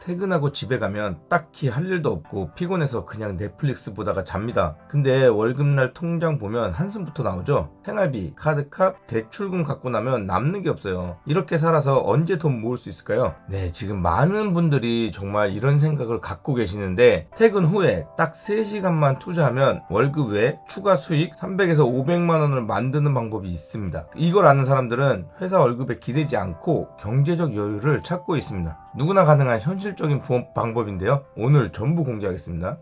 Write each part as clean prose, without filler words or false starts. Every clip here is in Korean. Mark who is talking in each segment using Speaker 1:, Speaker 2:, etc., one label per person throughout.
Speaker 1: 퇴근하고 집에 가면 딱히 할 일도 없고 피곤해서 그냥 넷플릭스 보다가 잡니다. 근데 월급날 통장 보면 한숨부터 나오죠. 생활비, 카드값, 대출금 갖고 나면 남는 게 없어요. 이렇게 살아서 언제 돈 모을 수 있을까요? 네, 지금 많은 분들이 정말 이런 생각을 갖고 계시는데 퇴근 후에 딱 3시간만 투자하면 월급 외에 추가 수익 300에서 500만 원을 만드는 방법이 있습니다. 이걸 아는 사람들은 회사 월급에 기대지 않고 경제적 여유를 찾고 있습니다. 누구나 가능한 현실적인 부업 방법인데요. 오늘 전부 공개하겠습니다.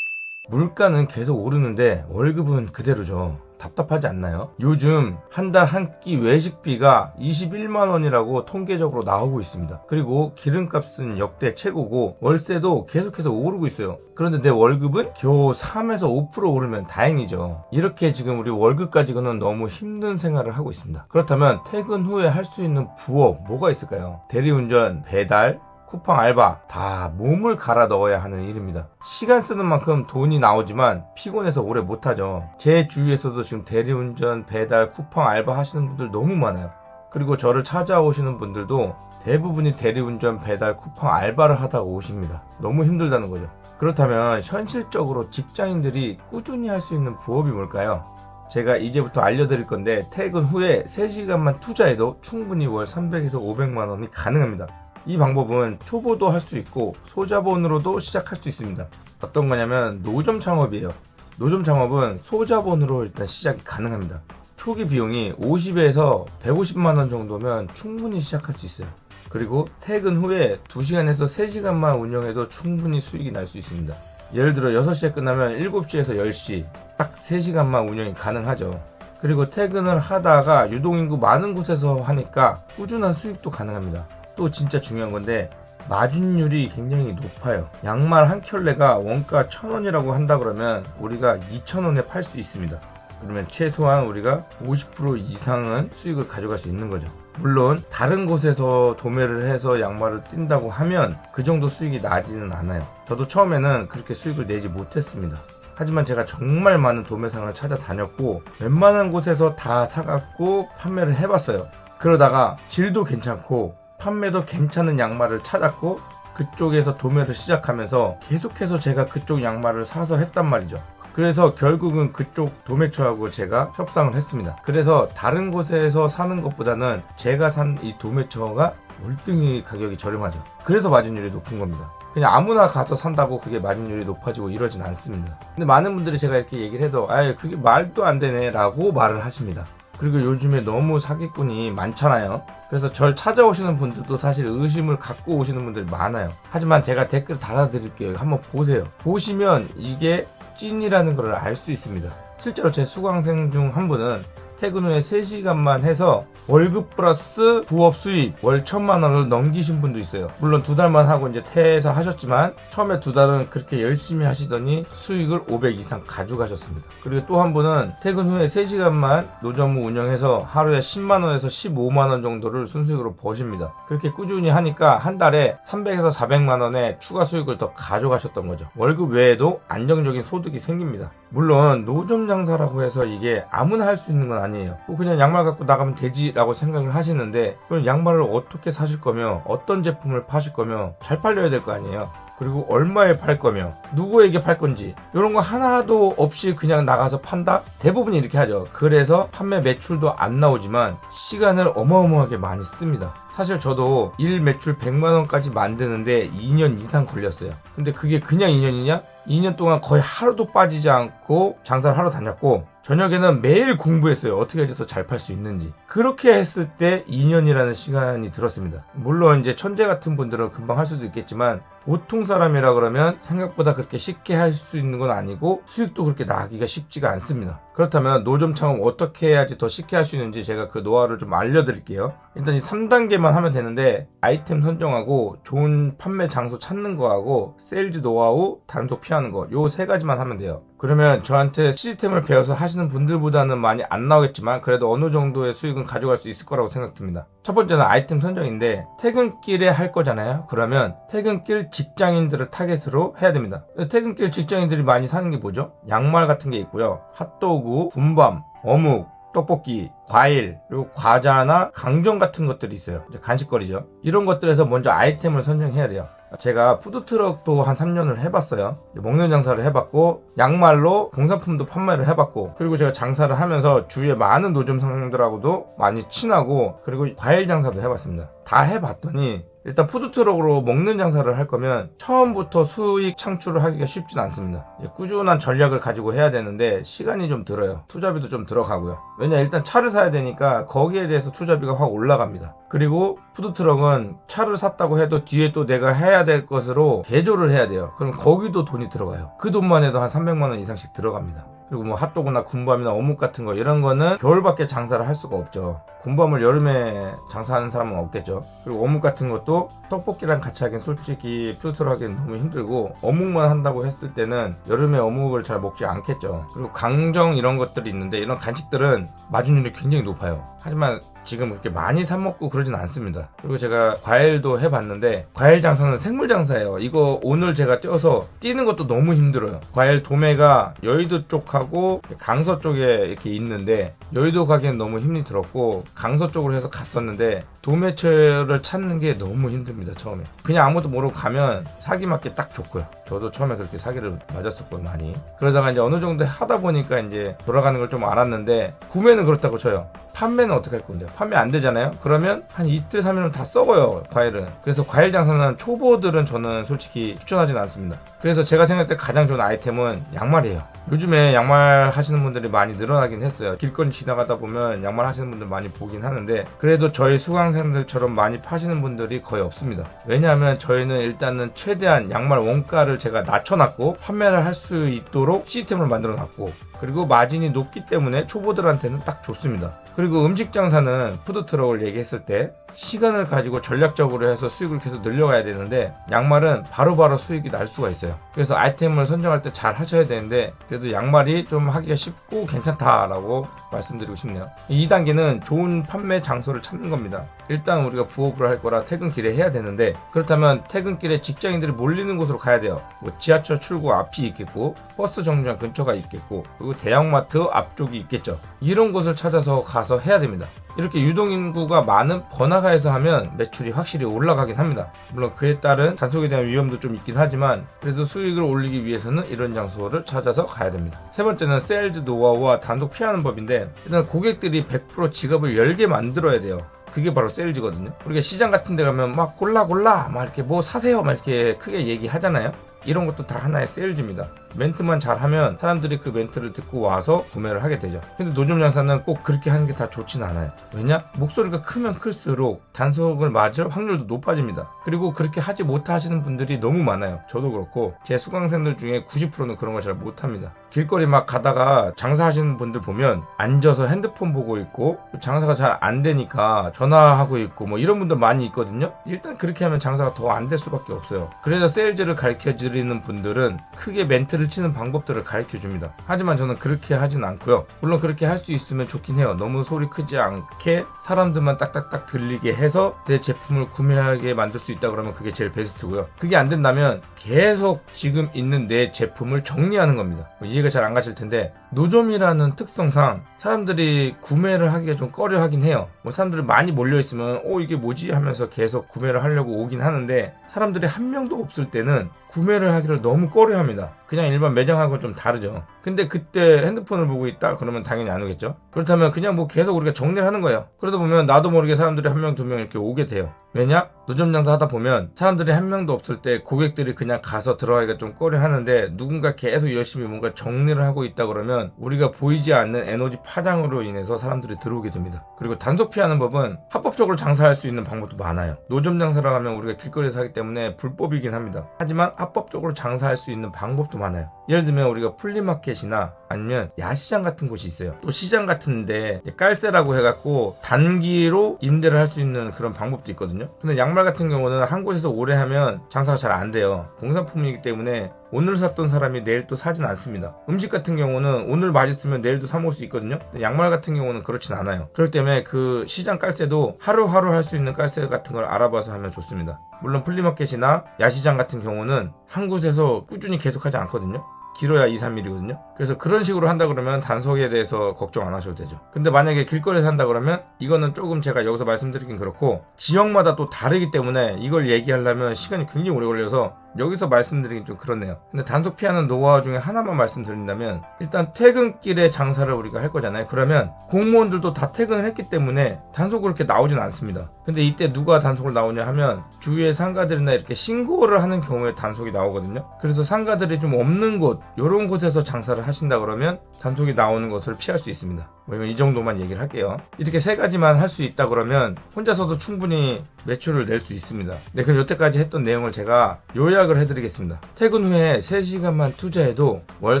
Speaker 1: 물가는 계속 오르는데 월급은 그대로죠. 답답하지 않나요? 요즘 한 달 한 끼 외식비가 21만 원이라고 통계적으로 나오고 있습니다. 그리고 기름값은 역대 최고고 월세도 계속해서 오르고 있어요. 그런데 내 월급은 겨우 3에서 5% 오르면 다행이죠. 이렇게 지금 우리 월급 가지고는 너무 힘든 생활을 하고 있습니다. 그렇다면 퇴근 후에 할 수 있는 부업 뭐가 있을까요? 대리운전, 배달, 쿠팡 알바 다 몸을 갈아 넣어야 하는 일입니다. 시간 쓰는 만큼 돈이 나오지만 피곤해서 오래 못하죠. 제 주위에서도 지금 대리운전, 배달, 쿠팡 알바 하시는 분들 너무 많아요. 그리고 저를 찾아오시는 분들도 대부분이 대리운전, 배달, 쿠팡 알바를 하다가 오십니다. 너무 힘들다는 거죠. 그렇다면 현실적으로 직장인들이 꾸준히 할 수 있는 부업이 뭘까요? 제가 이제부터 알려드릴 건데 퇴근 후에 3시간만 투자해도 충분히 월 300에서 500만 원이 가능합니다. 이 방법은 초보도 할 수 있고 소자본으로도 시작할 수 있습니다. 어떤 거냐면 노점 창업이에요. 노점 창업은 소자본으로 일단 시작이 가능합니다. 초기 비용이 50에서 150만 원 정도면 충분히 시작할 수 있어요. 그리고 퇴근 후에 2시간에서 3시간만 운영해도 충분히 수익이 날 수 있습니다. 예를 들어 6시에 끝나면 7시에서 10시 딱 3시간만 운영이 가능하죠. 그리고 퇴근을 하다가 유동인구 많은 곳에서 하니까 꾸준한 수익도 가능합니다. 또 진짜 중요한 건데 마진율이 굉장히 높아요. 양말 한 켤레가 원가 1,000원이라고 한다 그러면 우리가 2,000원에 팔 수 있습니다. 그러면 최소한 우리가 50% 이상은 수익을 가져갈 수 있는 거죠. 물론 다른 곳에서 도매를 해서 양말을 띈다고 하면 그 정도 수익이 나지는 않아요. 저도 처음에는 그렇게 수익을 내지 못했습니다. 하지만 제가 정말 많은 도매상을 찾아다녔고 웬만한 곳에서 다 사갖고 판매를 해봤어요. 그러다가 질도 괜찮고 판매도 괜찮은 양말을 찾았고 그쪽에서 도매를 시작하면서 계속해서 제가 그쪽 양말을 사서 했단 말이죠. 그래서 결국은 그쪽 도매처하고 제가 협상을 했습니다. 그래서 다른 곳에서 사는 것보다는 제가 산 이 도매처가 월등히 가격이 저렴하죠. 그래서 마진율이 높은 겁니다. 그냥 아무나 가서 산다고 그게 마진율이 높아지고 이러진 않습니다. 근데 많은 분들이 제가 이렇게 얘기를 해도 아예 그게 말도 안 되네 라고 말을 하십니다. 그리고 요즘에 너무 사기꾼이 많잖아요. 그래서 절 찾아오시는 분들도 사실 의심을 갖고 오시는 분들이 많아요. 하지만 제가 댓글 달아드릴게요. 한번 보세요. 보시면 이게 찐이라는 걸 알 수 있습니다. 실제로 제 수강생 중 한 분은 퇴근 후에 3시간만 해서 월급 플러스 부업 수입 월 1,000만 원을 넘기신 분도 있어요. 물론 2달만 하고 이제 퇴사하셨지만 처음에 2달은 그렇게 열심히 하시더니 수익을 500 이상 가져가셨습니다. 그리고 또 한 분은 퇴근 후에 3시간만 노점을 운영해서 하루에 10만 원에서 15만 원 정도를 순수익으로 버십니다. 그렇게 꾸준히 하니까 한 달에 300에서 400만 원의 추가 수익을 더 가져가셨던 거죠. 월급 외에도 안정적인 소득이 생깁니다. 물론 노점 장사라고 해서 이게 아무나 할 수 있는 건 아니에요. 그냥 양말 갖고 나가면 되지라고 생각을 하시는데 그럼 양말을 어떻게 사실 거며 어떤 제품을 파실 거며 잘 팔려야 될 거 아니에요. 그리고 얼마에 팔 거며 누구에게 팔 건지 이런 거 하나도 없이 그냥 나가서 판다? 대부분이 이렇게 하죠. 그래서 판매 매출도 안 나오지만 시간을 어마어마하게 많이 씁니다. 사실 저도 일 매출 100만 원까지 만드는데 2년 이상 걸렸어요. 근데 그게 그냥 2년이냐? 2년 동안 거의 하루도 빠지지 않고 장사를 하러 다녔고 저녁에는 매일 공부했어요. 어떻게 해서 잘 팔 수 있는지. 그렇게 했을 때 2년이라는 시간이 들었습니다. 물론 이제 천재 같은 분들은 금방 할 수도 있겠지만 보통 사람이라 그러면 생각보다 그렇게 쉽게 할 수 있는 건 아니고 수익도 그렇게 나기가 쉽지가 않습니다. 그렇다면 노점 창업 어떻게 해야지 더 쉽게 할 수 있는지 제가 그 노하우를 좀 알려드릴게요. 일단 이 3단계만 하면 되는데 아이템 선정하고 좋은 판매 장소 찾는 거하고 세일즈 노하우, 단속 피하는 거 요 3가지만 하면 돼요. 그러면 저한테 시스템을 배워서 하시는 분들보다는 많이 안 나오겠지만 그래도 어느 정도의 수익은 가져갈 수 있을 거라고 생각됩니다. 첫 번째는 아이템 선정인데 퇴근길에 할 거잖아요. 그러면 퇴근길 직장인들을 타겟으로 해야 됩니다. 퇴근길 직장인들이 많이 사는 게 뭐죠? 양말 같은 게 있고요. 핫도그, 군밤, 어묵, 떡볶이, 과일, 그리고 과자나 강정 같은 것들이 있어요. 이제 간식거리죠. 이런 것들에서 먼저 아이템을 선정해야 돼요. 제가 푸드트럭도 한 3년을 해봤어요. 먹는 장사를 해봤고, 양말로 공산품도 판매를 해봤고, 그리고 제가 장사를 하면서 주위에 많은 노점 상들하고도 많이 친하고, 그리고 과일 장사도 해봤습니다. 다 해봤더니 일단 푸드트럭으로 먹는 장사를 할 거면 처음부터 수익 창출을 하기가 쉽진 않습니다. 꾸준한 전략을 가지고 해야 되는데 시간이 좀 들어요. 투자비도 좀 들어가고요. 왜냐, 일단 차를 사야 되니까 거기에 대해서 투자비가 확 올라갑니다. 그리고 푸드트럭은 차를 샀다고 해도 뒤에 또 내가 해야 될 것으로 개조를 해야 돼요. 그럼 거기도 돈이 들어가요. 그 돈만 해도 한 300만 원 이상씩 들어갑니다. 그리고 뭐 핫도그나 군밤이나 어묵 같은 거, 이런 거는 겨울밖에 장사를 할 수가 없죠. 군밤을 여름에 장사하는 사람은 없겠죠. 그리고 어묵 같은 것도 떡볶이랑 같이 하기엔 솔직히 푸드트럭 하기엔 너무 힘들고, 어묵만 한다고 했을 때는 여름에 어묵을 잘 먹지 않겠죠. 그리고 강정 이런 것들이 있는데, 이런 간식들은 마진율이 굉장히 높아요. 하지만 지금 그렇게 많이 사 먹고 그러진 않습니다. 그리고 제가 과일도 해봤는데, 과일 장사는 생물 장사예요. 이거 오늘 제가 떼어서 뛰는 것도 너무 힘들어요. 과일 도매가 여의도 쪽하고 강서 쪽에 이렇게 있는데, 여의도 가기엔 너무 힘이 들었고 강서 쪽으로 해서 갔었는데, 도매처를 찾는 게 너무 힘듭니다. 처음에 그냥 아무것도 모르고 가면 사기 맞기 딱 좋고요. 저도 처음에 그렇게 사기를 맞았었고요, 많이. 그러다가 이제 어느 정도 하다 보니까 이제 돌아가는 걸 좀 알았는데, 구매는 그렇다고 쳐요. 판매는 어떻게 할 건데요? 판매 안 되잖아요? 그러면 한 이틀 3일은 다 썩어요, 과일은. 그래서 과일 장사는 초보들은 저는 솔직히 추천하진 않습니다. 그래서 제가 생각할 때 가장 좋은 아이템은 양말이에요. 요즘에 양말 하시는 분들이 많이 늘어나긴 했어요. 길거리 지나가다 보면 양말 하시는 분들 많이 보긴 하는데, 그래도 저희 수강생들처럼 많이 파시는 분들이 거의 없습니다. 왜냐하면 저희는 일단은 최대한 양말 원가를 제가 낮춰놨고 판매를 할 수 있도록 시스템을 만들어놨고, 그리고 마진이 높기 때문에 초보들한테는 딱 좋습니다. 그리고 음식 장사는 푸드트럭을 얘기했을 때 시간을 가지고 전략적으로 해서 수익을 계속 늘려가야 되는데, 양말은 바로바로 수익이 날 수가 있어요. 그래서 아이템을 선정할 때 잘 하셔야 되는데, 그래도 양말이 좀 하기가 쉽고 괜찮다라고 말씀드리고 싶네요. 2단계는 좋은 판매 장소를 찾는 겁니다. 일단 우리가 부업을 할 거라 퇴근길에 해야 되는데, 그렇다면 퇴근길에 직장인들이 몰리는 곳으로 가야 돼요. 뭐 지하철 출구 앞이 있겠고, 버스 정류장 근처가 있겠고, 그리고 대형마트 앞쪽이 있겠죠. 이런 곳을 찾아서 가서 해야 됩니다. 이렇게 유동인구가 많은 번화가에서 하면 매출이 확실히 올라가긴 합니다. 물론 그에 따른 단속에 대한 위험도 좀 있긴 하지만, 그래도 수익을 올리기 위해서는 이런 장소를 찾아서 가야 됩니다. 세 번째는 세일즈 노하우와 단속 피하는 법인데, 일단 고객들이 100% 지갑을 열게 만들어야 돼요. 그게 바로 세일즈거든요. 우리가 시장 같은 데 가면 막 골라 막 이렇게 뭐 사세요 막 이렇게 크게 얘기하잖아요. 이런 것도 다 하나의 세일즈입니다. 멘트만 잘하면 사람들이 그 멘트를 듣고 와서 구매를 하게 되죠. 근데 노점 장사는 꼭 그렇게 하는 게 다 좋진 않아요. 왜냐? 목소리가 크면 클수록 단속을 맞을 확률도 높아집니다. 그리고 그렇게 하지 못하시는 분들이 너무 많아요. 저도 그렇고 제 수강생들 중에 90%는 그런 걸 잘 못합니다. 길거리 막 가다가 장사하시는 분들 보면 앉아서 핸드폰 보고 있고, 장사가 잘 안 되니까 전화하고 있고 뭐 이런 분들 많이 있거든요. 일단 그렇게 하면 장사가 더 안 될 수밖에 없어요. 그래서 세일즈를 가르쳐 드리는 분들은 크게 멘트를 치는 방법들을 가르쳐 줍니다. 하지만 저는 그렇게 하진 않고요. 물론 그렇게 할 수 있으면 좋긴 해요. 너무 소리 크지 않게 사람들만 딱딱딱 들리게 해서 내 제품을 구매하게 만들 수 있다 그러면 그게 제일 베스트고요. 그게 안 된다면 계속 지금 있는 내 제품을 정리하는 겁니다. 이해가 잘 안 가실 텐데, 노점이라는 특성상 사람들이 구매를 하기가 좀 꺼려 하긴 해요. 뭐 사람들이 많이 몰려있으면 이게 뭐지 하면서 계속 구매를 하려고 오긴 하는데, 사람들이 한 명도 없을 때는 구매를 하기를 너무 꺼려 합니다. 그냥 일반 매장하고는 좀 다르죠. 근데 그때 핸드폰을 보고 있다 그러면 당연히 안 오겠죠. 그렇다면 그냥 뭐 계속 우리가 정리를 하는 거예요. 그러다 보면 나도 모르게 사람들이 한 명, 두 명 이렇게 오게 돼요. 왜냐? 노점 장사 하다 보면 사람들이 한 명도 없을 때 고객들이 그냥 가서 들어가기가 좀 꺼려 하는데, 누군가 계속 열심히 뭔가 정리를 하고 있다 그러면 우리가 보이지 않는 에너지 파장으로 인해서 사람들이 들어오게 됩니다. 그리고 단속 피하는 법은 합법적으로 장사할 수 있는 방법도 많아요. 노점 장사를 하면 우리가 길거리에서 하기 때문에 불법이긴 합니다. 하지만 합법적으로 장사할 수 있는 방법도 많아요. 예를 들면 우리가 플리마켓이나 아니면 야시장 같은 곳이 있어요. 또 시장 같은데 깔세라고 해갖고 단기로 임대를 할 수 있는 그런 방법도 있거든요. 근데 양말 같은 경우는 한 곳에서 오래 하면 장사가 잘 안 돼요. 공산품이기 때문에 오늘 샀던 사람이 내일 또 사진 않습니다. 음식 같은 경우는 오늘 맛있으면 내일도 사 먹을 수 있거든요. 근데 양말 같은 경우는 그렇진 않아요. 그렇기 때문에 그 시장 깔세도 하루하루 할 수 있는 깔세 같은 걸 알아봐서 하면 좋습니다. 물론 플리마켓이나 야시장 같은 경우는 한 곳에서 꾸준히 계속하지 않거든요. 길어야 2, 3일이거든요. 그래서 그런 식으로 한다 그러면 단속에 대해서 걱정 안 하셔도 되죠. 근데 만약에 길거리에서 한다 그러면 이거는 조금 제가 여기서 말씀드리긴 그렇고 지역마다 또 다르기 때문에 이걸 얘기하려면 시간이 굉장히 오래 걸려서 여기서 말씀드리긴 좀 그렇네요. 근데 단속 피하는 노하우 중에 하나만 말씀드린다면 일단 퇴근길에 장사를 우리가 할 거잖아요. 그러면 공무원들도 다 퇴근을 했기 때문에 단속을 그렇게 나오진 않습니다. 근데 이때 누가 단속을 나오냐 하면 주위의 상가들이나 이렇게 신고를 하는 경우에 단속이 나오거든요. 그래서 상가들이 좀 없는 곳 이런 곳에서 장사를 하신다 그러면 단속이 나오는 것을 피할 수 있습니다. 이 정도만 얘기를 할게요. 이렇게 세 가지만 할 수 있다 그러면 혼자서도 충분히 매출을 낼 수 있습니다. 네, 그럼 여태까지 했던 내용을 제가 요약을 해드리겠습니다. 퇴근 후에 3시간만 투자해도 월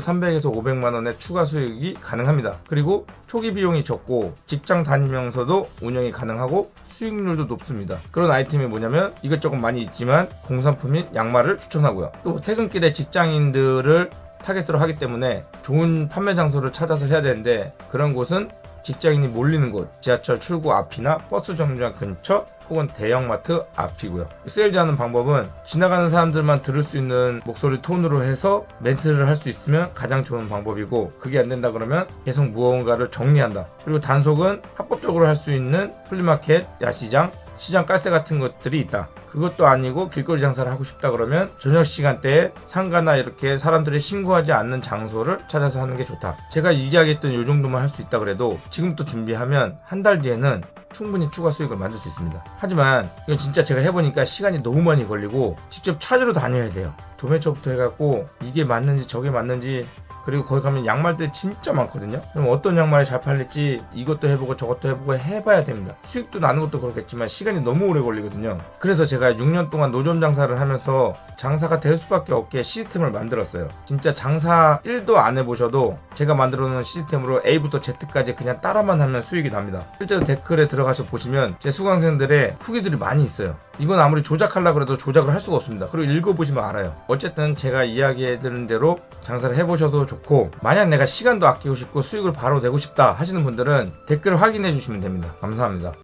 Speaker 1: 300에서 500만원의 추가 수익이 가능합니다. 그리고 초기 비용이 적고 직장 다니면서도 운영이 가능하고 수익률도 높습니다. 그런 아이템이 뭐냐면 이것저것 많이 있지만 공산품인 양말을 추천하고요. 또 퇴근길에 직장인들을 타겟으로 하기 때문에 좋은 판매 장소를 찾아서 해야 되는데 그런 곳은 직장인이 몰리는 곳, 지하철 출구 앞이나 버스 정류장 근처 혹은 대형마트 앞이고요. 세일즈하는 방법은 지나가는 사람들만 들을 수 있는 목소리 톤으로 해서 멘트를 할 수 있으면 가장 좋은 방법이고 그게 안 된다 그러면 계속 무언가를 정리한다. 그리고 단속은 합법적으로 할 수 있는 플리마켓, 야시장, 시장 깔세 같은 것들이 있다. 그것도 아니고 길거리 장사를 하고 싶다 그러면 저녁 시간대에 상가나 이렇게 사람들이 신고하지 않는 장소를 찾아서 하는 게 좋다. 제가 이야기했던 이 정도만 할 수 있다 그래도 지금부터 준비하면 한 달 뒤에는 충분히 추가 수익을 만들 수 있습니다. 하지만 이건 진짜 제가 해보니까 시간이 너무 많이 걸리고 직접 찾으러 다녀야 돼요. 도매처부터 해갖고 이게 맞는지 저게 맞는지 그리고 거기 가면 양말들이 진짜 많거든요. 그럼 어떤 양말이 잘 팔릴지 이것도 해보고 저것도 해보고 해봐야 됩니다. 수익도 나는 것도 그렇겠지만 시간이 너무 오래 걸리거든요. 그래서 제가 6년 동안 노점 장사를 하면서 장사가 될 수밖에 없게 시스템을 만들었어요. 진짜 장사 1도 안 해보셔도 제가 만들어 놓은 시스템으로 A부터 Z까지 그냥 따라만 하면 수익이 납니다. 실제로 댓글에 들어가서 보시면 제 수강생들의 후기들이 많이 있어요. 이건 아무리 조작하려고 해도 조작을 할 수가 없습니다. 그리고 읽어보시면 알아요. 어쨌든 제가 이야기해드린 대로 장사를 해보셔도 좋고 만약 내가 시간도 아끼고 싶고 수익을 바로 내고 싶다 하시는 분들은 댓글을 확인해 주시면 됩니다. 감사합니다.